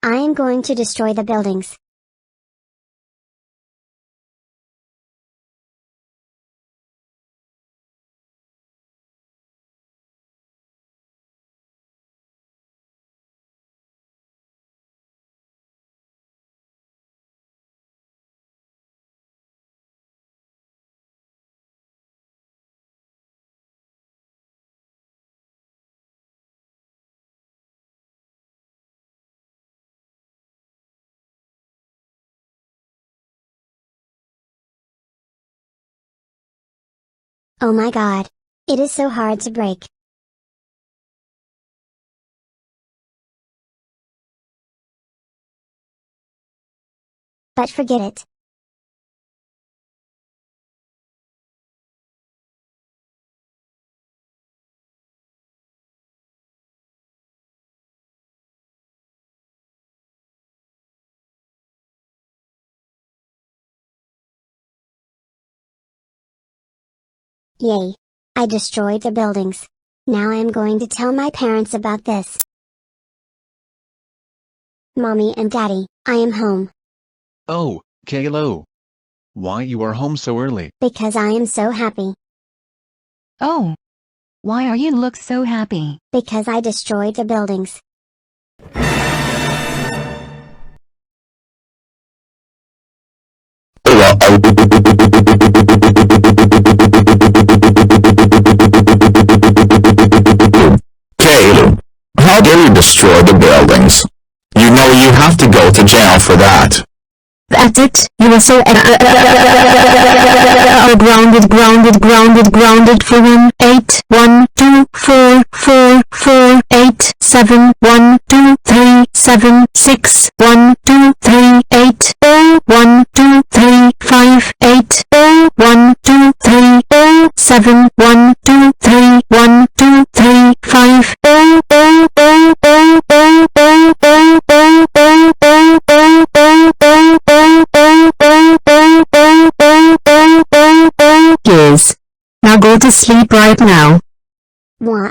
I am going to destroy the buildings. Oh my god. It is so hard to break. But forget it. Yay. I destroyed the buildings. Now I am going to tell my parents about this. Mommy and Daddy, I am home. Oh, Caillou. Why you are home so early? Because I am so happy. Oh. Why are you look so happy? Because I destroyed the buildings. Caillou, how dare you destroy the buildings? You know you have to go to jail for that. That's it, you are so grounded for 1, 8, 1, 2, 4, 4, 4, 8, 7, 1, 2, 3, 7, 6, 1, 2, 3, 8, 1, 2, 3, 5, 8, 1, 2, 3, 7, 1, 2, 3, 1, 2, 3, 5, years. Now go to sleep right now. Why?